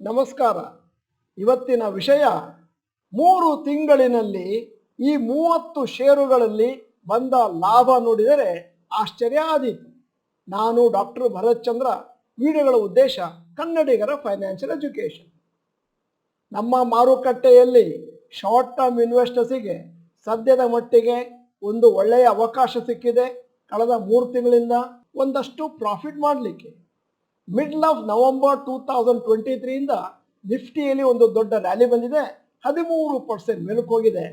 ನಮಸ್ಕಾರ. ಇವತ್ತಿನ ವಿಷಯ 3 ತಿಂಗಳಿನಲ್ಲಿ ಈ 30 ಷೇರುಗಳಲ್ಲಿ ಬಂದ ಲಾಭ ನೋಡಿದರೆ ಆಶ್ಚರ್ಯ ಆದೀತು. ನಾನು ಡಾಕ್ಟರ್ ಭರತ್ ಚಂದ್ರ. ವಿಡಿಯೋಗಳ ಉದ್ದೇಶ ಕನ್ನಡಿಗರ ಫೈನಾನ್ಷಿಯಲ್ ಎಜುಕೇಷನ್. ನಮ್ಮ ಮಾರುಕಟ್ಟೆಯಲ್ಲಿ ಶಾರ್ಟ್ ಟರ್ಮ್ ಇನ್ವೆಸ್ಟರ್ಸಿಗೆ ಸದ್ಯದ ಮಟ್ಟಿಗೆ ಒಂದು ಒಳ್ಳೆಯ ಅವಕಾಶ ಸಿಕ್ಕಿದೆ. ಕಳೆದ 3 ತಿಂಗಳಿಂದ ಒಂದಷ್ಟು ಪ್ರಾಫಿಟ್ ಮಾಡಲಿಕ್ಕೆ. ಮಿಡ್ಲ್ ಆಫ್ ನವೆಂಬರ್ 2023 ಇಂದ ನಿಫ್ಟಿಯಲ್ಲಿ ಒಂದು ದೊಡ್ಡ ರ್ಯಾಲಿ ಬಂದಿದೆ. 13% ಮೇಲಕ್ಕೆ ಹೋಗಿದೆ.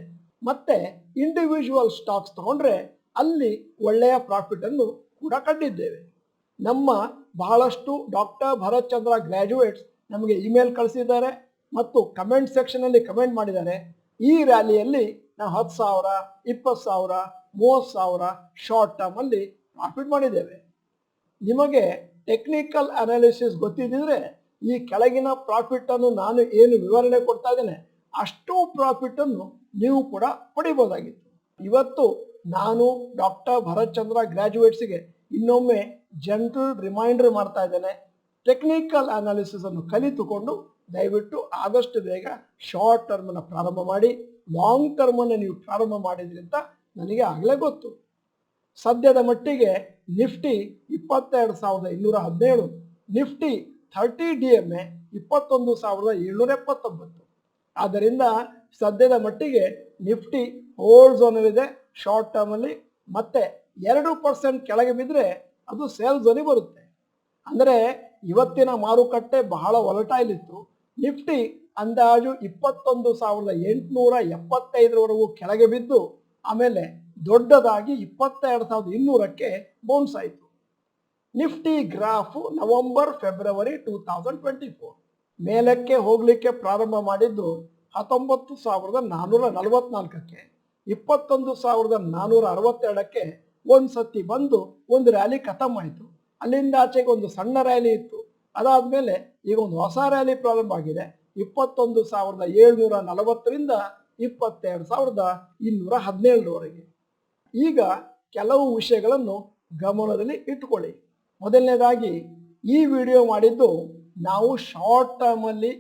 ಮತ್ತೆ ಇಂಡಿವಿಜುವಲ್ ಸ್ಟಾಕ್ಸ್ ತಗೊಂಡ್ರೆ ಅಲ್ಲಿ ಒಳ್ಳೆಯ ಪ್ರಾಫಿಟ್ ಅನ್ನು ಕೂಡ ಕಂಡಿದ್ದೇವೆ. ನಮ್ಮ ಬಹಳಷ್ಟು ಡಾಕ್ಟರ್ ಭರತ್ ಚಂದ್ರ ಗ್ರಾಜ್ಯುಯೇಟ್ಸ್ ನಮಗೆ ಇಮೇಲ್ ಕಳಿಸಿದ್ದಾರೆ ಮತ್ತು ಕಮೆಂಟ್ ಸೆಕ್ಷನಲ್ಲಿ ಕಮೆಂಟ್ ಮಾಡಿದ್ದಾರೆ. ಈ ರ್ಯಾಲಿಯಲ್ಲಿ ನಾವು 10,000, 20,000, 30,000 ಶಾರ್ಟ್ ಟರ್ಮ್ ಅಲ್ಲಿ ಪ್ರಾಫಿಟ್ ಮಾಡಿದ್ದೇವೆ. ನಿಮಗೆ ಟೆಕ್ನಿಕಲ್ ಅನಾಲಿಸಿಸ್ ಗೊತ್ತಿದ್ದರೆ ಈ ಕೆಳಗಿನ ಪ್ರಾಫಿಟ್ ಅನ್ನು ನಾನು ಏನು ವಿವರಣೆ ಕೊಡ್ತಾ ಇದ್ದೇನೆ ಅಷ್ಟು ಪ್ರಾಫಿಟ್ ಅನ್ನು ನೀವು ಕೂಡ ಪಡಿಬಹುದಾಗಿತ್ತು. ಇವತ್ತು ನಾನು ಡಾಕ್ಟರ್ ಭರತ್ ಚಂದ್ರ ಗ್ರಾಜ್ಯುಯೇಟ್ಸ್ಗೆ ಇನ್ನೊಮ್ಮೆ ಜನರಲ್ ರಿಮೈಂಡರ್ ಮಾಡ್ತಾ ಇದ್ದೇನೆ. ಟೆಕ್ನಿಕಲ್ ಅನಾಲಿಸಿಸ್ ಅನ್ನು ಕಲಿತುಕೊಂಡು ದಯವಿಟ್ಟು ಆದಷ್ಟು ಬೇಗ ಶಾರ್ಟ್ ಟರ್ಮನ್ನು ಪ್ರಾರಂಭ ಮಾಡಿ. ಲಾಂಗ್ ಟರ್ಮನ್ನು ನೀವು ಪ್ರಾರಂಭ ಮಾಡಿದ್ರಿ ಅಂತ ನನಗೆ ಆಗಲೇ ಗೊತ್ತು. ಸದ್ಯದ ಮಟ್ಟಿಗೆ ನಿಫ್ಟಿ 22,217, ನಿಫ್ಟಿ 30 DMA 21,779. ಆದ್ದರಿಂದ ಸದ್ಯದ ಮಟ್ಟಿಗೆ ನಿಫ್ಟಿ ಹೋಲ್ಡ್ ಝೋನಲ್ಲಿದೆ ಶಾರ್ಟ್ ಟರ್ಮಲ್ಲಿ. ಮತ್ತೆ 2% ಕೆಳಗೆ ಬಿದ್ದರೆ ಅದು ಸೇಲ್ ಝೋನಿಗೆ ಬರುತ್ತೆ. ಅಂದರೆ ಇವತ್ತಿನ ಮಾರುಕಟ್ಟೆ ಬಹಳ ವೊಲಟೈಲ್ ಇತ್ತು. ನಿಫ್ಟಿ ಅಂದಾಜು 21,875ವರೆಗೂ ಕೆಳಗೆ ಬಿದ್ದು ಆಮೇಲೆ ದೊಡ್ಡದಾಗಿ 22,200ಕ್ಕೆ ಬೌನ್ಸ್ ಆಯಿತು. ನಿಫ್ಟಿ ಗ್ರಾಫ್ ನವೆಂಬರ್ ಫೆಬ್ರವರಿ 2024 ಮೇಲಕ್ಕೆ ಹೋಗಲಿಕ್ಕೆ ಪ್ರಾರಂಭ ಮಾಡಿದ್ದು 19,444ಕ್ಕೆ, 21,462ಕ್ಕೆ ಒಂದು ಸತಿ ಬಂದು ಒಂದು ರ್ಯಾಲಿ ಖತಮ್ ಆಯಿತು. ಅಲ್ಲಿಂದ ಆಚೆಗೆ ಒಂದು ಸಣ್ಣ ರ್ಯಾಲಿ ಇತ್ತು. ಅದಾದಮೇಲೆ ಈಗ ಒಂದು ಹೊಸ ರ್ಯಾಲಿ ಪ್ರಾರಂಭ ಆಗಿದೆ. 21,740ರಿಂದ 22,217ವರೆಗೆ. ಈಗ ಕೆಲವು ವಿಷಯಗಳನ್ನು ಗಮನದಲ್ಲಿ ಇಟ್ಟುಕೊಳ್ಳಿ. ಮೊದಲನೇದಾಗಿ ಈ ವಿಡಿಯೋ ಮಾಡಿದ್ದು ನಾವು ಶಾರ್ಟ್ ಟರ್ಮಲ್ಲಿ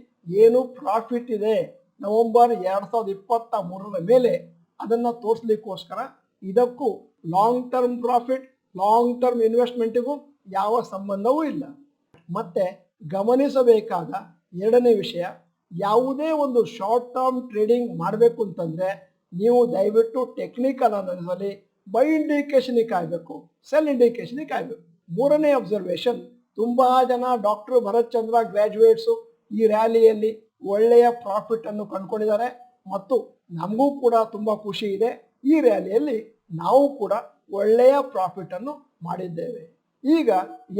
ಏನು ಪ್ರಾಫಿಟ್ ಇದೆ ನವೆಂಬರ್ 2023ರ ಮೇಲೆ ಅದನ್ನು ತೋರಿಸ್ಲಿಕ್ಕೋಸ್ಕರ. ಇದಕ್ಕೂ long term profit, long term ಇನ್ವೆಸ್ಟ್ಮೆಂಟಿಗೂ ಯಾವ ಸಂಬಂಧವೂ ಇಲ್ಲ. ಮತ್ತೆ ಗಮನಿಸಬೇಕಾದ ಎರಡನೇ ವಿಷಯ, ಯಾವುದೇ ಒಂದು ಶಾರ್ಟ್ ಟರ್ಮ್ ಟ್ರೇಡಿಂಗ್ ಮಾಡಬೇಕು ಅಂತಂದರೆ ನೀವು ದಯವಿಟ್ಟು ಟೆಕ್ನಿಕಲ್ ಅನಾಲಿಸಿಸಲ್ಲಿ ಬೈ ಇಂಡಿಕೇಶನ್ಗೆ ಕಾಯಬೇಕು, ಸೆಲ್ ಇಂಡಿಕೇಶನ್ಗೆ ಕಾಯಬೇಕು. ಮೂರನೇ ಅಬ್ಸರ್ವೇಷನ್, ತುಂಬ ಜನ ಡಾಕ್ಟರ್ ಭರತ್ ಚಂದ್ರ ಗ್ರಾಜ್ಯುಯೇಟ್ಸು ಈ ರ್ಯಾಲಿಯಲ್ಲಿ ಒಳ್ಳೆಯ ಪ್ರಾಫಿಟ್ ಅನ್ನು ಕಂಡುಕೊಂಡಿದ್ದಾರೆ ಮತ್ತು ನಮಗೂ ಕೂಡ ತುಂಬ ಖುಷಿ ಇದೆ. ಈ ರ್ಯಾಲಿಯಲ್ಲಿ ನಾವು ಕೂಡ ಒಳ್ಳೆಯ ಪ್ರಾಫಿಟ್ ಅನ್ನು ಮಾಡಿದ್ದೇವೆ. ಈಗ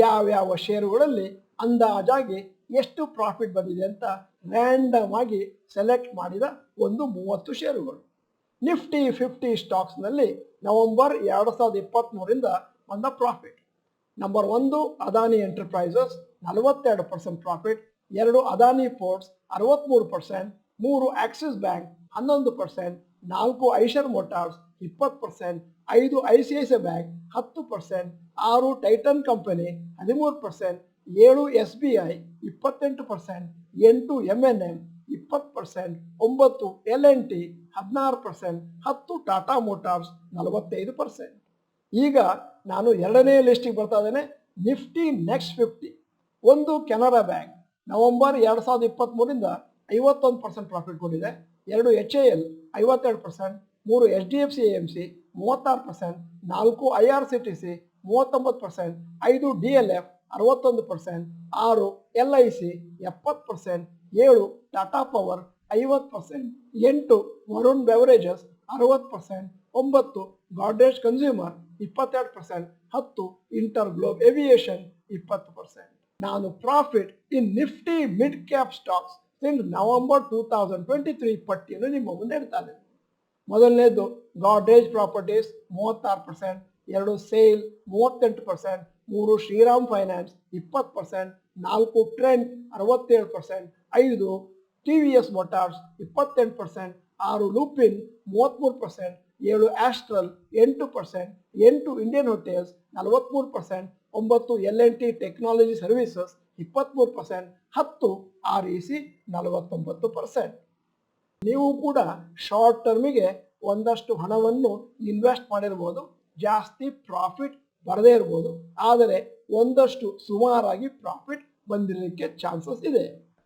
ಯಾವ್ಯಾವ ಷೇರುಗಳಲ್ಲಿ ಅಂದಾಜಾಗಿ ಎಷ್ಟು ಪ್ರಾಫಿಟ್ ಬಂದಿದೆ ಅಂತ ರ್ಯಾಂಡಮ್ ಆಗಿ ಸೆಲೆಕ್ಟ್ ಮಾಡಿದ ಒಂದು 30 ಷೇರುಗಳು. ನಿಫ್ಟಿ 50 ಸ್ಟಾಕ್ಸ್ನಲ್ಲಿ ನವೆಂಬರ್ 2023ರಿಂದ ಬಂದ profit. Number 1 Adani Enterprises 42% profit, 2 Adani Ports 63%, 3 Axis Bank 11%, 4 Eicher Motors 20%, 5 ICICI bank 10%, 6 Titan company 13%, 7 SBI 28%, 8 MNM 20%, 9 L&T 16%, 10 Tata Motors 45%. ಈಗ ನಾನು ಎರಡನೇ ಲಿಸ್ಟಿಗೆ ಬರ್ತಾ ಇದ್ದೇನೆ. Nifty next 50. 1 Canara bank November 2023ರಿಂದ 51% ಪ್ರಾಫಿಟ್ ಕೊಟ್ಟಿದೆ, 2 HAL 52%, 3 HDFC AMC 36%, 4 IRCTC 39%, 5 DLF 61%, 6 LIC 70%, 7 Tata Power 50%, 8 Varun Beverages 60%, 9 Godrej Consumer 22%, 10 InterGlobe Aviation 20%. ನಾನು profit in Nifty mid cap stocks since November 2023 ಪಟ್ಟಿಯನ್ನು ನಿಮ್ಮ ಮುಂದೆ ಇಡ್ತಾ ಇದ್ದೇನೆ. ಮೊದಲನೇದು Godrej Properties 36%, 2 SAIL 38%, 3 Shriram Finance 20%, 4 Trent 67%, 5 TVS Motors 28%, 6 Lupin 33%, 7 Astral 8%, 8 Indian Hotels 43%, 9 L&T Technology Services 23%, 10 REC 49%. ನೀವು ಕೂಡ short ಟರ್ಮಿಗೆ ಒಂದಷ್ಟು ಹಣವನ್ನು ಇನ್ವೆಸ್ಟ್ ಮಾಡಿರ್ಬೋದು, ಜಾಸ್ತಿ ಪ್ರಾಫಿಟ್ ಬರದೇ ಇರ್ಬೋದು, ಆದರೆ ಒಂದಷ್ಟು ಸುಮಾರಾಗಿ ಪ್ರಾಫಿಟ್ ಬಂದಿರಲಿಕ್ಕೆ ಚಾನ್ಸಸ್ ಇದೆ.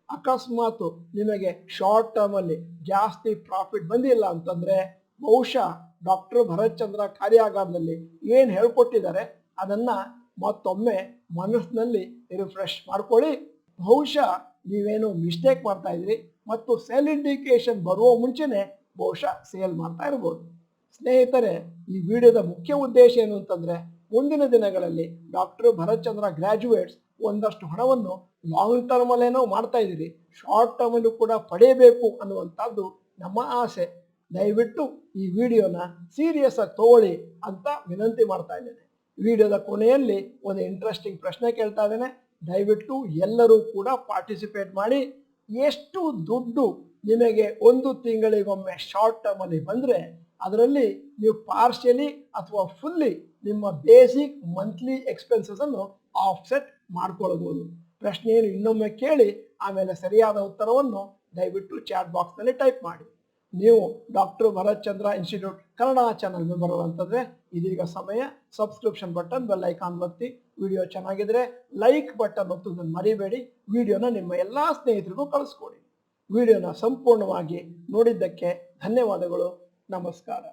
ಅಕಸ್ಮಾತ್ ನಿಮಗೆ ಶಾರ್ಟ್ ಟರ್ಮ್ ಅಲ್ಲಿ ಜಾಸ್ತಿ ಪ್ರಾಫಿಟ್ ಬಂದಿಲ್ಲ ಅಂತಂದ್ರೆ ಬಹುಶಃ ಡಾಕ್ಟರ್ ಭರತ್ ಚಂದ್ರ ಕಾರ್ಯಾಗಾರದಲ್ಲಿ ಏನು ಹೇಳ್ಕೊಟ್ಟಿದ್ದಾರೆ ಅದನ್ನ ಮತ್ತೊಮ್ಮೆ ಮನಸ್ಸಿನಲ್ಲಿ ರಿಫ್ರೆಶ್ ಮಾಡ್ಕೊಳ್ಳಿ. ಬಹುಶಃ ನೀವೇನು ಮಿಸ್ಟೇಕ್ ಮಾಡ್ತಾ ಇದ್ರಿ ಮತ್ತು ಸೆಲ್ ಇಂಡಿಕೇಶನ್ ಬರುವ ಮುಂಚೆನೆ ಬಹುಶಃ ಸೇಲ್ ಮಾಡ್ತಾ ಇರ್ಬೋದು. ಸ್ನೇಹಿತರೆ, ಈ ವಿಡಿಯೋದ ಮುಖ್ಯ ಉದ್ದೇಶ ಏನು ಅಂತಂದ್ರೆ ಮುಂದಿನ ದಿನಗಳಲ್ಲಿ ಡಾಕ್ಟರ್ ಭರತ್ ಚಂದ್ರ ಗ್ರಾಜ್ಯುಯೇಟ್ಸ್ ಒಂದಷ್ಟು ಹಣವನ್ನು ಲಾಂಗ್ ಟರ್ಮ್ ಅಲ್ಲೇನೋ ಮಾಡ್ತಾ ಇದ್ದೀರಿ, ಶಾರ್ಟ್ ಟರ್ಮ್ ಅಲ್ಲೂ ಕೂಡ ಪಡೆಯಬೇಕು ಅನ್ನುವಂಥದ್ದು ನಮ್ಮ ಆಸೆ. ದಯವಿಟ್ಟು ಈ ವಿಡಿಯೋನ ಸೀರಿಯಸ್ ಆಗಿ ತಗೊಳ್ಳಿ ಅಂತ ವಿನಂತಿ ಮಾಡ್ತಾ ಇದ್ದೇನೆ. ವಿಡಿಯೋದ ಕೊನೆಯಲ್ಲಿ ಒಂದು ಇಂಟ್ರೆಸ್ಟಿಂಗ್ ಪ್ರಶ್ನೆ ಕೇಳ್ತಾ ಇದ್ದೇನೆ, ದಯವಿಟ್ಟು ಎಲ್ಲರೂ ಕೂಡ ಪಾರ್ಟಿಸಿಪೇಟ್ ಮಾಡಿ. ಎಷ್ಟು ದುಡ್ಡು ನಿಮಗೆ ಒಂದು ತಿಂಗಳಿಗೊಮ್ಮೆ ಶಾರ್ಟ್ ಟರ್ಮ್ ಅಲ್ಲಿ ಬಂದ್ರೆ ಅದರಲ್ಲಿ ನೀವು ಪಾರ್ಷಿಯಲಿ ಅಥವಾ ಫುಲ್ಲಿ ನಿಮ್ಮ ಬೇಸಿಕ್ ಮಂತ್ಲಿ ಎಕ್ಸ್ಪೆನ್ಸಸ್ ಅನ್ನು ಆಫ್ಸೆಟ್ ಮಾಡ್ಕೊಳ್ಬಹುದು. ಪ್ರಶ್ನೆಯನ್ನು ಇನ್ನೊಮ್ಮೆ ಕೇಳಿ ಆಮೇಲೆ ಸರಿಯಾದ ಉತ್ತರವನ್ನು ದಯವಿಟ್ಟು ಚಾಟ್ ಬಾಕ್ಸ್ ನಲ್ಲಿ ಟೈಪ್ ಮಾಡಿ. ನೀವು ಡಾಕ್ಟರ್ ಭರತ್ ಚಂದ್ರ ಇನ್ಸ್ಟಿಟ್ಯೂಟ್ ಕನ್ನಡ ಚಾನಲ್ ಮೆಂಬರ್ ಅಂತಂದ್ರೆ ಇದೀಗ ಸಮಯ. ಸಬ್ಸ್ಕ್ರಿಪ್ಷನ್ ಬಟನ್, ಬೆಲ್ ಐಕಾನ್ ಒತ್ತಿ. ವಿಡಿಯೋ ಚೆನ್ನಾಗಿದ್ರೆ ಲೈಕ್ ಬಟನ್ ಒತ್ತುವುದನ್ನು ಮರಿಬೇಡಿ. ವಿಡಿಯೋನ ನಿಮ್ಮ ಎಲ್ಲಾ ಸ್ನೇಹಿತರಿಗೂ ಕಳಿಸ್ಕೊಡಿ. ವಿಡಿಯೋನ ಸಂಪೂರ್ಣವಾಗಿ ನೋಡಿದ್ದಕ್ಕೆ ಧನ್ಯವಾದಗಳು. ನಮಸ್ಕಾರ.